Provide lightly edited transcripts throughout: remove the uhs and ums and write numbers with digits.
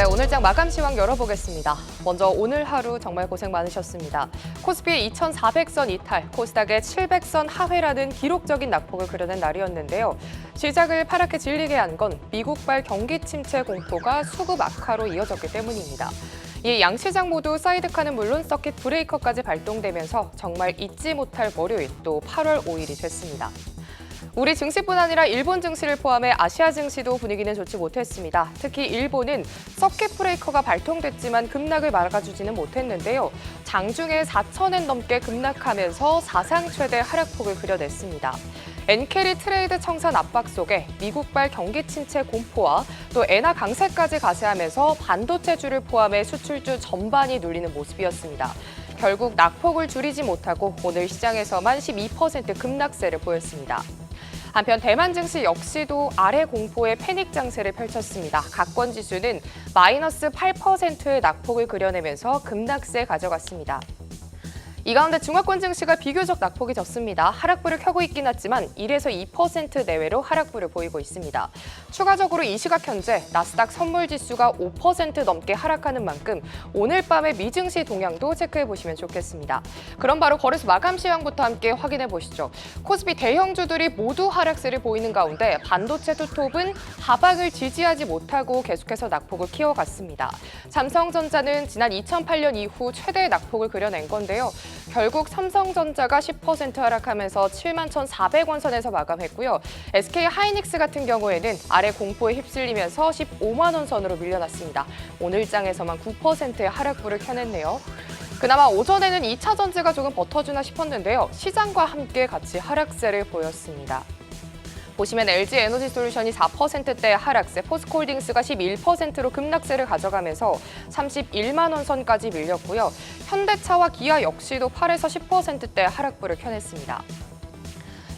네, 오늘장 마감 시황 열어보겠습니다. 먼저 오늘 하루 정말 고생 많으셨습니다. 코스피의 2,400선 이탈, 코스닥의 700선 하회라는 기록적인 낙폭을 그려낸 날이었는데요. 시작을 파랗게 질리게 한 건 미국발 경기 침체 공포가 수급 악화로 이어졌기 때문입니다. 이 양시장 모두 사이드카는 물론 서킷 브레이커까지 발동되면서 정말 잊지 못할 월요일 또 8월 5일이 됐습니다. 우리 증시뿐 아니라 일본 증시를 포함해 아시아 증시도 분위기는 좋지 못했습니다. 특히 일본은 서킷 브레이커가 발동됐지만 급락을 막아주지는 못했는데요. 장중에 4,000엔 넘게 급락하면서 사상 최대 하락폭을 그려냈습니다. 엔캐리 트레이드 청산 압박 속에 미국발 경기 침체 공포와 또 엔화 강세까지 가세하면서 반도체주를 포함해 수출주 전반이 눌리는 모습이었습니다. 결국 낙폭을 줄이지 못하고 오늘 시장에서만 12% 급락세를 보였습니다. 한편 대만 증시 역시도 아래 공포의 패닉 장세를 펼쳤습니다. 각권 지수는 마이너스 8%의 낙폭을 그려내면서 급락세 가져갔습니다. 이 가운데 중화권 증시가 비교적 낙폭이 적습니다. 하락불을 켜고 있긴 하지만 1에서 2% 내외로 하락불을 보이고 있습니다. 추가적으로 이 시각 현재 나스닥 선물지수가 5% 넘게 하락하는 만큼 오늘 밤의 미증시 동향도 체크해 보시면 좋겠습니다. 그럼 바로 거래소 마감 시황부터 함께 확인해 보시죠. 코스피 대형주들이 모두 하락세를 보이는 가운데 반도체 투톱은 하방을 지지하지 못하고 계속해서 낙폭을 키워갔습니다. 삼성전자는 지난 2008년 이후 최대의 낙폭을 그려낸 건데요. 결국 삼성전자가 10% 하락하면서 71,400원 선에서 마감했고요. SK 하이닉스 같은 경우에는 아래 공포에 휩쓸리면서 15만 원 선으로 밀려났습니다. 오늘장에서만 9%의 하락불을 켜냈네요. 그나마 오전에는 2차 전지가 조금 버텨주나 싶었는데요. 시장과 함께 같이 하락세를 보였습니다. 보시면 LG에너지솔루션이 4%대 하락세, 포스코홀딩스가 11%로 급락세를 가져가면서 31만 원 선까지 밀렸고요. 현대차와 기아 역시도 8에서 10%대 하락불을 켜냈습니다.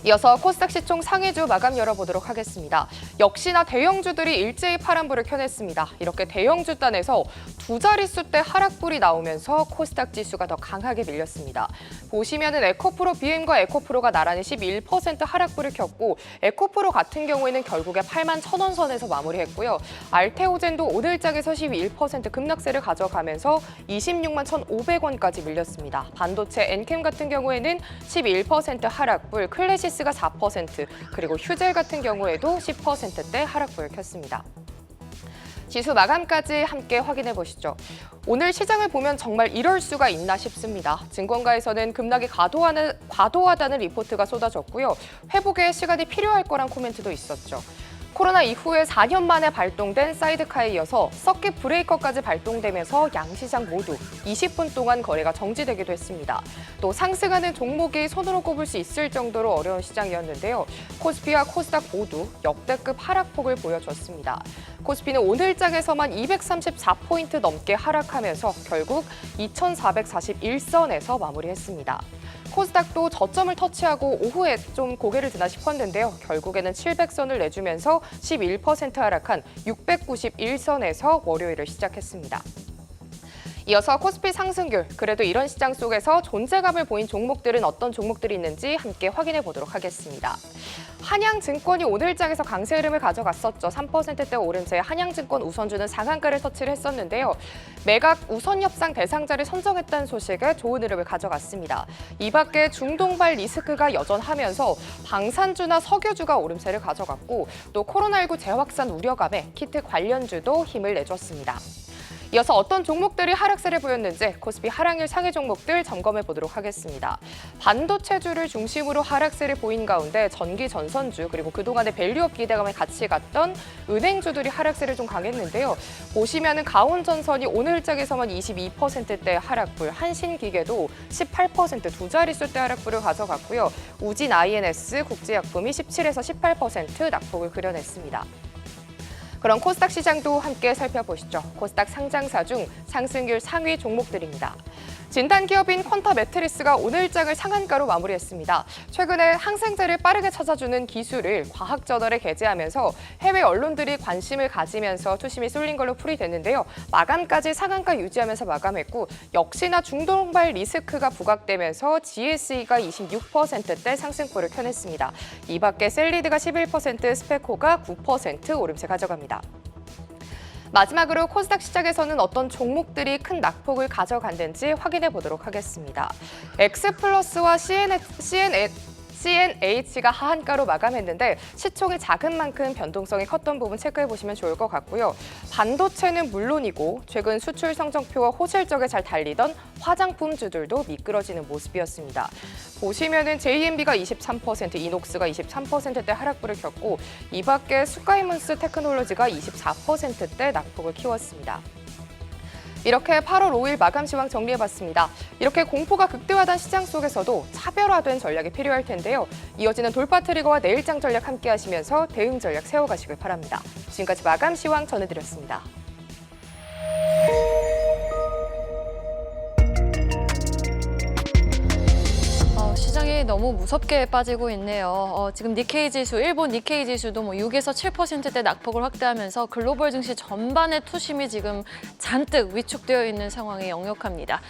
이어서 코스닥 시총 상위주 마감 열어보도록 하겠습니다. 역시나 대형주들이 일제히 파란불을 켜냈습니다. 이렇게 대형주단에서 두 자릿수대 하락불이 나오면서 코스닥 지수가 더 강하게 밀렸습니다. 보시면은 에코프로 BM과 에코프로가 나란히 11% 하락불을 켰고 에코프로 같은 경우에는 결국에 8만 1,000원 선에서 마무리했고요. 알테오젠도 오늘장에서 12% 급락세를 가져가면서 26만 1,500원까지 밀렸습니다. 반도체 엔캠 같은 경우에는 11% 하락불, 클래시스가 4%, 그리고 휴젤 같은 경우에도 10%대 하락불을 켰습니다. 지수 마감까지 함께 확인해 보시죠. 오늘 시장을 보면 정말 이럴 수가 있나 싶습니다. 증권가에서는 급락이 과도하다는 리포트가 쏟아졌고요. 회복에 시간이 필요할 거란 코멘트도 있었죠. 코로나 이후에 4년 만에 발동된 사이드카에 이어서 서킷 브레이커까지 발동되면서 양시장 모두 20분 동안 거래가 정지되기도 했습니다. 또 상승하는 종목이 손으로 꼽을 수 있을 정도로 어려운 시장이었는데요. 코스피와 코스닥 모두 역대급 하락폭을 보여줬습니다. 코스피는 오늘장에서만 234포인트 넘게 하락하면서 결국 2,441선에서 마무리했습니다. 코스닥도 저점을 터치하고 오후에 좀 고개를 드나 싶었는데요. 결국에는 700선을 내주면서 11% 하락한 691선에서 월요일을 시작했습니다. 이어서 코스피 상승률, 그래도 이런 시장 속에서 존재감을 보인 종목들은 어떤 종목들이 있는지 함께 확인해 보도록 하겠습니다. 한양증권이 오늘장에서 강세 흐름을 가져갔었죠. 3%대 오른 채 한양증권 우선주는 상한가를 터치를 했었는데요. 매각 우선 협상 대상자를 선정했다는 소식에 좋은 흐름을 가져갔습니다. 이 밖에 중동발 리스크가 여전하면서 방산주나 석유주가 오름세를 가져갔고 또 코로나19 재확산 우려감에 키트 관련주도 힘을 내줬습니다. 이어서 어떤 종목들이 하락세를 보였는지 코스피 하락률 상위 종목들 점검해 보도록 하겠습니다. 반도체주를 중심으로 하락세를 보인 가운데 전기 전선주 그리고 그동안의 밸류업 기대감에 같이 갔던 은행주들이 하락세를 좀 강했는데요. 보시면은 가온전선이 오늘장에서만 22%대 하락불, 한신기계도 18% 두 자릿수대 하락불을 가져갔고요. 우진 INS, 국제약품이 17에서 18% 낙폭을 그려냈습니다. 그럼 코스닥 시장도 함께 살펴보시죠. 코스닥 상장사 중 상승률 상위 종목들입니다. 진단기업인 퀀타 매트리스가 오늘장을 상한가로 마무리했습니다. 최근에 항생제를 빠르게 찾아주는 기술을 과학저널에 게재하면서 해외 언론들이 관심을 가지면서 투심이 쏠린 걸로 풀이됐는데요. 마감까지 상한가 유지하면서 마감했고 역시나 중동발 리스크가 부각되면서 GSE가 26%대 상승폭을 켜냈습니다. 이 밖에 셀리드가 11%, 스페코가 9% 오름세 가져갑니다. 마지막으로 코스닥 시장에서는 어떤 종목들이 큰 낙폭을 가져갔는지 확인해 보도록 하겠습니다. 엑스플러스와 CNH가 하한가로 마감했는데 시총이 작은 만큼 변동성이 컸던 부분 체크해 보시면 좋을 것 같고요. 반도체는 물론이고 최근 수출 성적표와 호실적에 잘 달리던 화장품주들도 미끄러지는 모습이었습니다. 보시면은 JMB가 23%, 이녹스가 23%대 하락부를 켰고 이 밖에 스카이문스 테크놀로지가 24%대 낙폭을 키웠습니다. 이렇게 8월 5일 마감 시황 정리해봤습니다. 이렇게 공포가 극대화된 시장 속에서도 차별화된 전략이 필요할 텐데요. 이어지는 돌파 트리거와 내일장 전략 함께 하시면서 대응 전략 세워가시길 바랍니다. 지금까지 마감 시황 전해드렸습니다. 시장이 너무 무섭게 빠지고 있네요. 지금 니케이 지수, 일본 니케이 지수도 6에서 7%대 낙폭을 확대하면서 글로벌 증시 전반의 투심이 지금 잔뜩 위축되어 있는 상황이 역력합니다.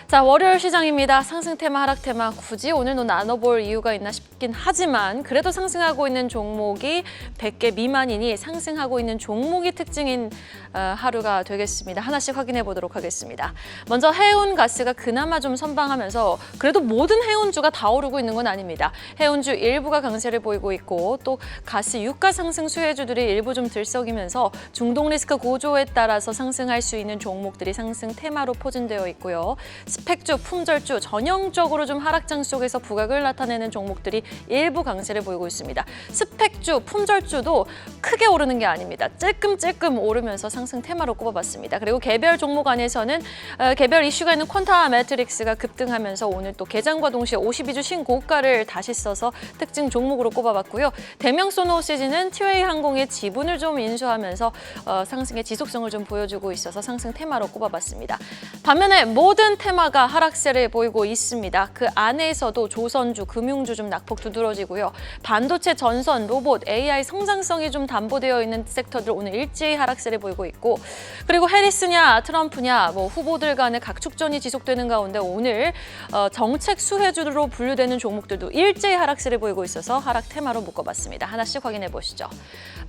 자, 월요일 시장입니다. 상승 테마, 하락 테마 굳이 오늘도 나눠볼 이유가 있나 싶긴 하지만 그래도 상승하고 있는 종목이 100개 미만이니 상승하고 있는 종목이 특징인 하루가 되겠습니다. 하나씩 확인해 보도록 하겠습니다. 먼저 해운가스가 그나마 좀 선방하면서 그래도 모든 해운주가 다 오르고 있는 건 아닙니다. 해운주 일부가 강세를 보이고 있고 또 가스 유가 상승 수혜주들이 일부 좀 들썩이면서 중동 리스크 고조에 따라서 상승할 수 있는 종목들이 상승 테마로 포진되어 있고요. 스펙주, 품절주 전형적으로 좀 하락장 속에서 부각을 나타내는 종목들이 일부 강세를 보이고 있습니다. 스펙주, 품절주도 크게 오르는 게 아닙니다. 찔끔찔끔 오르면서 상승 테마로 꼽아봤습니다. 그리고 개별 종목 안에서는 개별 이슈가 있는 퀀타 매트릭스가 급등하면서 오늘 또 개장과 동시에 52주 신고가를 다시 써서 특징 종목으로 꼽아봤고요. 대명 소노시즈는 티웨이 항공의 지분을 좀 인수하면서 상승의 지속성을 좀 보여주고 있어서 상승 테마로 꼽아봤습니다. 반면에 모든 테마가 하락세를 보이고 있습니다. 그 안에서도 조선주, 금융주 좀 낙폭 두드러지고요. 반도체, 전선, 로봇, AI 성장성이 좀 담보되어 있는 섹터들 오늘 일제히 하락세를 보이고 있고 그리고 해리스냐 트럼프냐 후보들 간의 각축전이 지속되는 가운데 오늘 정책 수혜주로 분류되는 종목들도 일제히 하락세를 보이고 있어서 하락 테마로 묶어봤습니다. 하나씩 확인해 보시죠.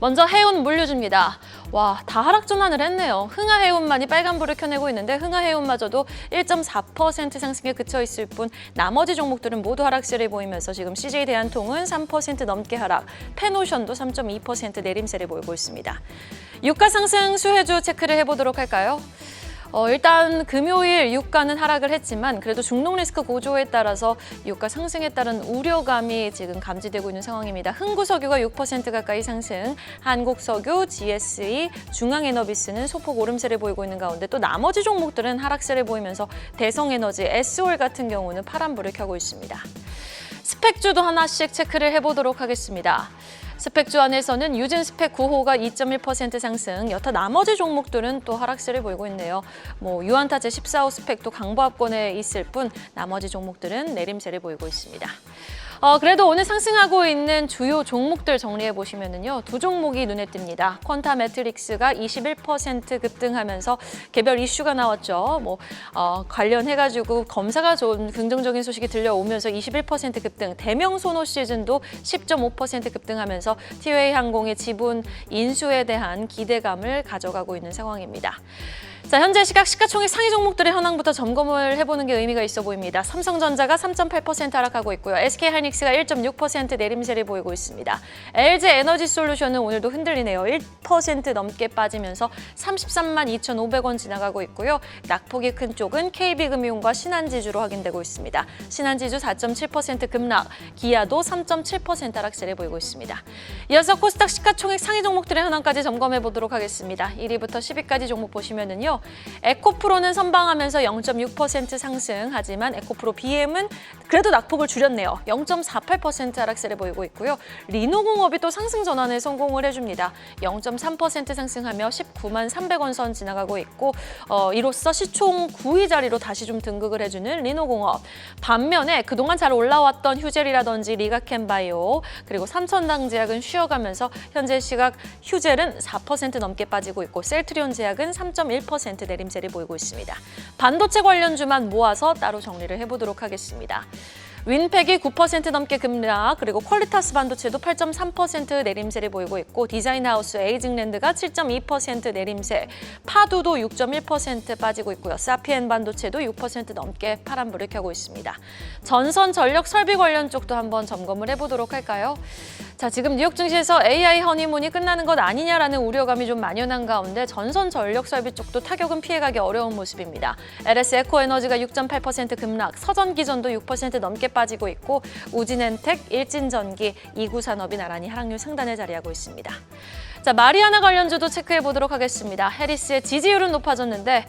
먼저 해운 물류주입니다. 와, 다 하락 전환을 했네요. 흥하해운만이 빨간불을 켜내고 있는데 흥하해운마저도 1.4% 상승에 그쳐 있을 뿐 나머지 종목들은 모두 하락세를 보이면서 지금 CJ대한통운 3% 넘게 하락, 펜오션도 3.2% 내림세를 보이고 있습니다. 유가 상승 수혜주 체크를 해보도록 할까요? 일단 금요일 유가는 하락을 했지만 그래도 중동 리스크 고조에 따라서 유가 상승에 따른 우려감이 지금 감지되고 있는 상황입니다. 흥구석유가 6% 가까이 상승, 한국석유, GSE, 중앙에너비스는 소폭 오름세를 보이고 있는 가운데 또 나머지 종목들은 하락세를 보이면서 대성에너지, S올 같은 경우는 파란불을 켜고 있습니다. 스펙주도 하나씩 체크를 해보도록 하겠습니다. 스펙주 안에서는 유진 스펙 9호가 2.1% 상승, 여타 나머지 종목들은 또 하락세를 보이고 있네요. 유한타제 14호 스펙도 강보합권에 있을 뿐 나머지 종목들은 내림세를 보이고 있습니다. 그래도 오늘 상승하고 있는 주요 종목들 정리해 보시면은요, 두 종목이 눈에 띕니다. 퀀타 매트릭스가 21% 급등하면서 개별 이슈가 나왔죠. 관련해가지고 검사가 좋은 긍정적인 소식이 들려오면서 21% 급등. 대명 소노시즌도 10.5% 급등하면서 티웨이 항공의 지분 인수에 대한 기대감을 가져가고 있는 상황입니다. 자, 현재 시가총액 상위 종목들의 현황부터 점검을 해보는 게 의미가 있어 보입니다. 삼성전자가 3.8% 하락하고 있고요. SK하이닉스가 1.6% 내림세를 보이고 있습니다. LG에너지솔루션은 오늘도 흔들리네요. 1% 넘게 빠지면서 33만 2,500원 지나가고 있고요. 낙폭이 큰 쪽은 KB금융과 신한지주로 확인되고 있습니다. 신한지주 4.7% 급락, 기아도 3.7% 하락세를 보이고 있습니다. 이어서 코스닥 시가총액 상위 종목들의 현황까지 점검해 보도록 하겠습니다. 1위부터 10위까지 종목 보시면은요. 에코프로는 선방하면서 0.6% 상승, 하지만 에코프로 BM은 그래도 낙폭을 줄였네요. 0.48% 하락세를 보이고 있고요. 리노공업이 또 상승 전환에 성공을 해줍니다. 0.3% 상승하며 19만 300원 선 지나가고 있고 이로써 시총 9위 자리로 다시 좀 등극을 해주는 리노공업. 반면에 그동안 잘 올라왔던 휴젤이라든지 리가켄바이오 그리고 삼천당제약은 쉬어가면서 현재 시각 휴젤은 4% 넘게 빠지고 있고 셀트리온 제약은 3.1% 내림세를 보이고 있습니다. 반도체 관련주만 모아서 따로 정리를 해보도록 하겠습니다. 윈팩이 9% 넘게 급락, 그리고 퀄리타스 반도체도 8.3% 내림세를 보이고 있고 디자인하우스 에이징랜드가 7.2% 내림세, 파두도 6.1% 빠지고 있고요. 사피엔 반도체도 6% 넘게 파란불을 켜고 있습니다. 전선 전력 설비 관련 쪽도 한번 점검을 해보도록 할까요? 자, 지금 뉴욕 증시에서 AI 허니문이 끝나는 것 아니냐라는 우려감이 좀 만연한 가운데 전선 전력 설비 쪽도 타격은 피해가기 어려운 모습입니다. LS 에코에너지가 6.8% 급락, 서전기전도 6% 넘게 빠지고 있고 우진엔텍, 일진전기, 이구산업이 나란히 하락률 상단에 자리하고 있습니다. 자, 마리아나 관련주도 체크해 보도록 하겠습니다. 해리스의 지지율은 높아졌는데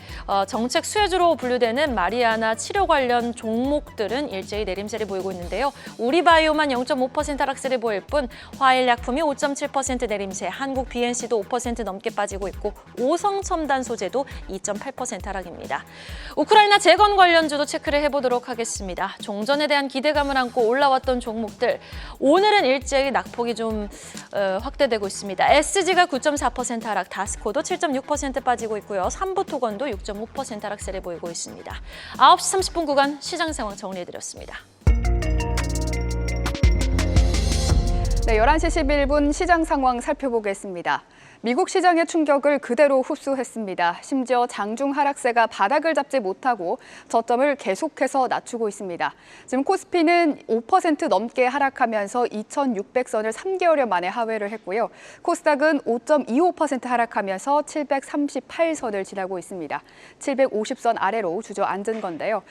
정책 수혜주로 분류되는 마리아나 치료 관련 종목들은 일제히 내림세를 보이고 있는데요. 우리바이오만 0.5% 하락세를 보일 뿐 화일약품이 5.7% 내림세, 한국 BNC도 5% 넘게 빠지고 있고 오성첨단 소재도 2.8% 하락입니다. 우크라이나 재건 관련주도 체크를 해보도록 하겠습니다. 종전에 대한 기대감을 안고 올라왔던 종목들, 오늘은 일제히 낙폭이 좀 확대되고 있습니다. SG가 9.4% 하락, 다스코도 7.6% 빠지고 있고요. 삼부토건도 6.5% 하락세를 보이고 있습니다. 9시 30분 구간 시장 상황 정리해드렸습니다. 네, 11시 11분 시장 상황 살펴보겠습니다. 미국 시장의 충격을 그대로 흡수했습니다. 심지어 장중 하락세가 바닥을 잡지 못하고 저점을 계속해서 낮추고 있습니다. 지금 코스피는 5% 넘게 하락하면서 2,600선을 3개월여 만에 하회를 했고요. 코스닥은 5.25% 하락하면서 738선을 지나고 있습니다. 750선 아래로 주저앉은 건데요.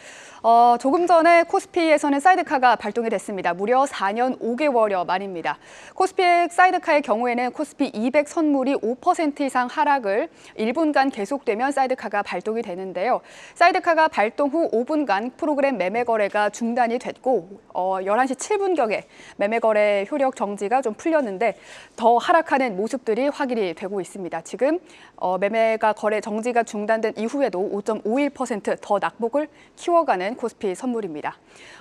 조금 전에 코스피에서는 사이드카가 발동이 됐습니다. 무려 4년 5개월여 만입니다. 코스피 사이드카의 경우에는 코스피 200 선물이 5% 이상 하락을 1분간 계속되면 사이드카가 발동이 되는데요. 사이드카가 발동 후 5분간 프로그램 매매 거래가 중단이 됐고 11시 7분경에 매매 거래 효력 정지가 좀 풀렸는데 더 하락하는 모습들이 확인이 되고 있습니다. 지금 매매가 거래 정지가 중단된 이후에도 5.51% 더 낙폭을 키워가는 코스피 선물입니다.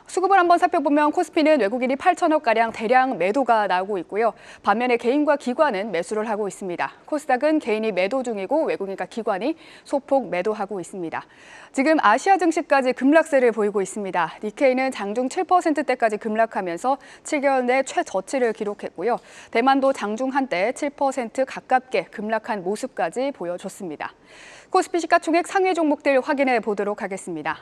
수급을 한번 살펴보면 코스피는 외국인이 8천억가량 대량 매도가 나오고 있고요. 반면에 개인과 기관은 매수를 하고 있습니다. 코스닥은 개인이 매도 중이고 외국인과 기관이 소폭 매도하고 있습니다. 지금 아시아 증시까지 급락세를 보이고 있습니다. 니케이는 장중 7%대까지 급락하면서 7개월 내 최저치를 기록했고요. 대만도 장중 한때 7% 가깝게 급락한 모습까지 보여줬습니다. 코스피 시가총액 상위 종목들 확인해 보도록 하겠습니다.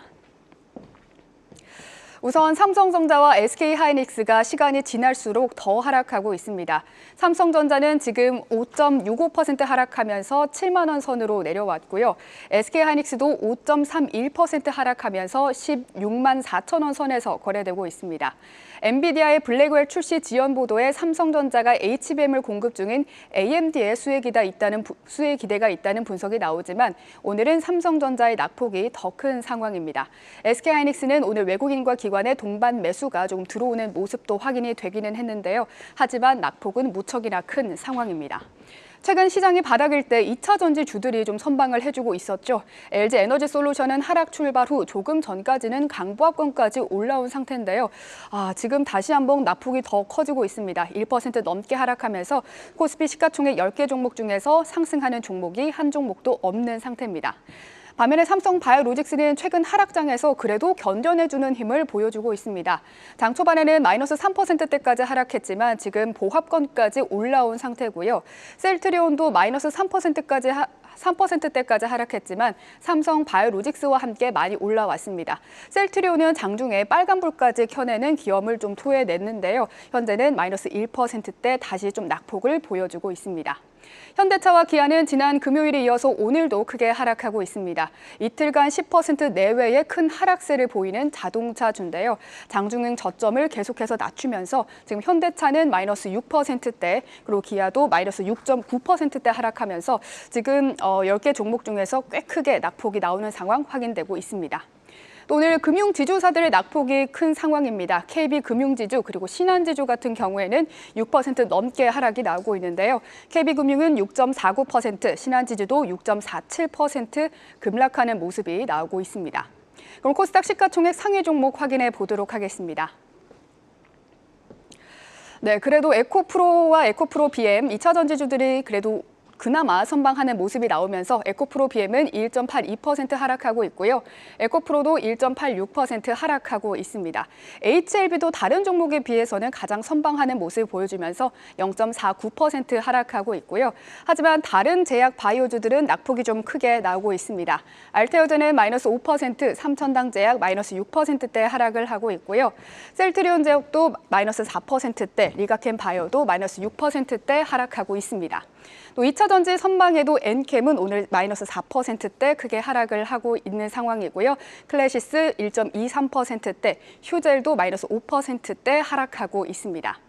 우선 삼성전자와 SK하이닉스가 시간이 지날수록 더 하락하고 있습니다. 삼성전자는 지금 5.65% 하락하면서 7만 원 선으로 내려왔고요. SK하이닉스도 5.31% 하락하면서 16만 4천 원 선에서 거래되고 있습니다. 엔비디아의 블랙웰 출시 지연 보도에 삼성전자가 HBM을 공급 중인 AMD의 수혜 기대가 있다는 분석이 나오지만 오늘은 삼성전자의 낙폭이 더 큰 상황입니다. SK하이닉스는 오늘 외국인과 기관의 동반 매수가 좀 들어오는 모습도 확인이 되기는 했는데요. 하지만 낙폭은 무척이나 큰 상황입니다. 최근 시장이 바닥일 때 2차 전지 주들이 좀 선방을 해주고 있었죠. LG 에너지 솔루션은 하락 출발 후 조금 전까지는 강보합권까지 올라온 상태인데요. 지금 다시 한번 낙폭이 더 커지고 있습니다. 1% 넘게 하락하면서 코스피 시가총액 10개 종목 중에서 상승하는 종목이 한 종목도 없는 상태입니다. 반면에 삼성바이오로직스는 최근 하락장에서 그래도 견뎌내주는 힘을 보여주고 있습니다. 장 초반에는 마이너스 3%대까지 하락했지만 지금 보합권까지 올라온 상태고요. 셀트리온도 마이너스 3%대까지 하락했지만 삼성바이오로직스와 함께 많이 올라왔습니다. 셀트리온은 장중에 빨간불까지 켜내는 기염을 좀 토해냈는데요. 현재는 마이너스 1%대 다시 좀 낙폭을 보여주고 있습니다. 현대차와 기아는 지난 금요일에 이어서 오늘도 크게 하락하고 있습니다. 이틀간 10% 내외의 큰 하락세를 보이는 자동차주인데요. 장중은 저점을 계속해서 낮추면서 지금 현대차는 마이너스 6%대, 그리고 기아도 마이너스 6.9%대 하락하면서 지금 10개 종목 중에서 꽤 크게 낙폭이 나오는 상황 확인되고 있습니다. 또 오늘 금융지주사들의 낙폭이 큰 상황입니다. KB금융지주 그리고 신한지주 같은 경우에는 6% 넘게 하락이 나오고 있는데요. KB금융은 6.49%, 신한지주도 6.47% 급락하는 모습이 나오고 있습니다. 그럼 코스닥 시가총액 상위 종목 확인해 보도록 하겠습니다. 네, 그래도 에코프로와 에코프로 BM 2차 전지주들이 그래도 그나마 선방하는 모습이 나오면서 에코프로 BM은 1.82% 하락하고 있고요. 에코프로도 1.86% 하락하고 있습니다. HLB도 다른 종목에 비해서는 가장 선방하는 모습을 보여주면서 0.49% 하락하고 있고요. 하지만 다른 제약 바이오주들은 낙폭이 좀 크게 나오고 있습니다. 알테오젠은 마이너스 5%, 삼천당 제약 마이너스 6%대 하락을 하고 있고요. 셀트리온 제약도 마이너스 4%대, 리가캠 바이오도 마이너스 6%대 하락하고 있습니다. 또 2차 전지 선방에도 엔캠은 오늘 마이너스 4%대 크게 하락을 하고 있는 상황이고요. 클래시스 1.23%대, 휴젤도 마이너스 5%대 하락하고 있습니다.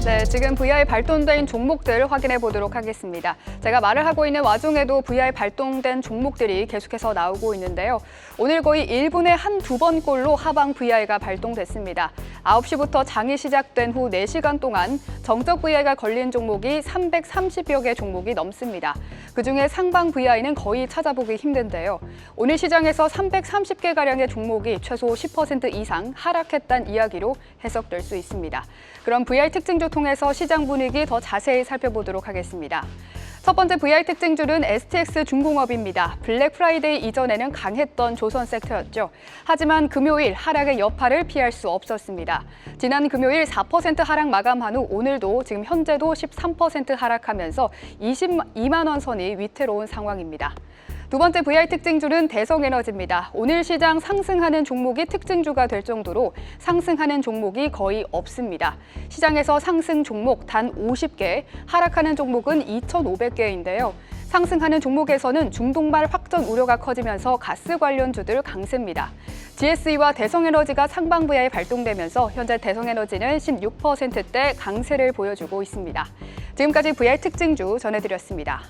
네, 지금 VR 발동된 종목들 확인해 보도록 하겠습니다. 제가 말을 하고 있는 와중에도 VR 발동된 종목들이 계속해서 나오고 있는데요. 오늘 거의 1분에 한두 번꼴로 하방 VR가 발동됐습니다. 9시부터 장이 시작된 후 4시간 동안 정적 VR가 걸린 종목이 330여 개 종목이 넘습니다. 그중에 상방 VR는 거의 찾아보기 힘든데요. 오늘 시장에서 330개가량의 종목이 최소 10% 이상 하락했다는 이야기로 해석될 수 있습니다. 그럼 VR 특징주 통해서 시장 분위기 더 자세히 살펴보도록 하겠습니다. 첫 번째 VR 특징주는 STX 중공업입니다. 블랙 프라이데이 이전에는 강했던 조선 섹터였죠. 하지만 금요일 하락의 여파를 피할 수 없었습니다. 지난 금요일 4% 하락 마감한 후 오늘도 지금 현재도 13% 하락하면서 22만 원 선이 위태로운 상황입니다. 두 번째 VR 특징주는 대성에너지입니다. 오늘 시장 상승하는 종목이 특징주가 될 정도로 상승하는 종목이 거의 없습니다. 시장에서 상승 종목 단 50개, 하락하는 종목은 2,500개인데요. 상승하는 종목에서는 중동발 확전 우려가 커지면서 가스 관련주들 강세입니다. GSE와 대성에너지가 상방 VR에 발동되면서 현재 대성에너지는 16%대 강세를 보여주고 있습니다. 지금까지 VR 특징주 전해드렸습니다.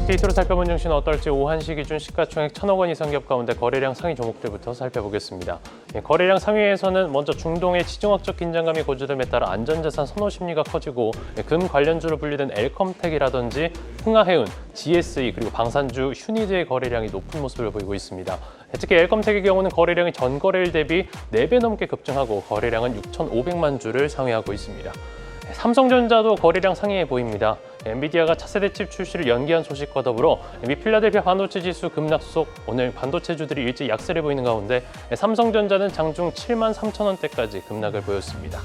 빅데이터로 살펴본 증시는 어떨지 오후 1시 기준 시가총액 1,000억 원 이상 기업 가운데 거래량 상위 종목들부터 살펴보겠습니다. 거래량 상위에서는 먼저 중동의 지정학적 긴장감이 고조됨에 따라 안전자산 선호 심리가 커지고 금 관련주로 분류된 엘컴텍이라든지 흥하해운, GSE 그리고 방산주 휴니드의 거래량이 높은 모습을 보이고 있습니다. 특히 엘컴텍의 경우는 거래량이 전 거래일 대비 4배 넘게 급증하고 거래량은 6,500만 주를 상회하고 있습니다. 삼성전자도 거래량 상위에 보입니다. 엔비디아가 차세대 칩 출시를 연기한 소식과 더불어 미 필라델피아 반도체 지수 급락 속 오늘 반도체주들이 일제히 약세를 보이는 가운데 삼성전자는 장중 7만 3천 원대까지 급락을 보였습니다.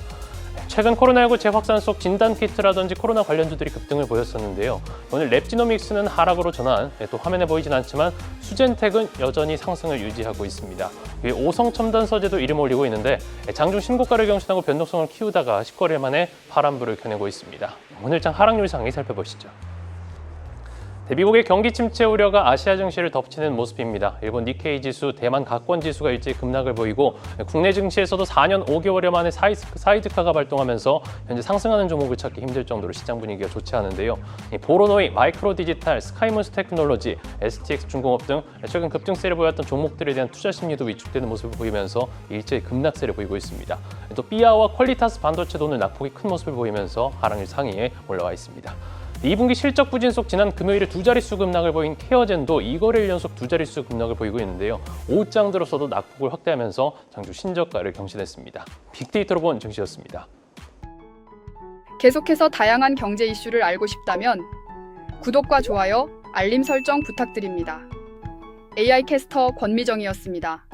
최근 코로나19 재확산 속 진단키트라든지 코로나 관련주들이 급등을 보였었는데요. 오늘 랩지노믹스는 하락으로 전환, 또 화면에 보이진 않지만 수젠텍은 여전히 상승을 유지하고 있습니다. 오성첨단서재도 이름 올리고 있는데 장중 신고가를 경신하고 변동성을 키우다가 10거래일 만에 파란불을 켜내고 있습니다. 오늘 장 하락률 상위 살펴보시죠. 대미국의 경기 침체 우려가 아시아 증시를 덮치는 모습입니다. 일본 니케이 지수, 대만 가권 지수가 일제히 급락을 보이고 국내 증시에서도 4년 5개월여 만에 사이드카가 발동하면서 현재 상승하는 종목을 찾기 힘들 정도로 시장 분위기가 좋지 않은데요. 보로노이, 마이크로 디지털, 스카이문스 테크놀로지, STX 중공업 등 최근 급등세를 보였던 종목들에 대한 투자 심리도 위축되는 모습을 보이면서 일제히 급락세를 보이고 있습니다. 또 삐아와 퀄리타스 반도체도 오늘 낙폭이 큰 모습을 보이면서 하락률 상위에 올라와 있습니다. 2분기 실적 부진 속 지난 금요일에 두 자릿수 급락을 보인 케어젠도 2거래일 연속 두 자릿수 급락을 보이고 있는데요. 5장 들어서도 낙폭을 확대하면서 장중 신저가를 경신했습니다. 빅데이터로 본 증시였습니다. 계속해서 다양한 경제 이슈를 알고 싶다면 구독과 좋아요, 알림 설정 부탁드립니다. AI 캐스터 권미정이었습니다.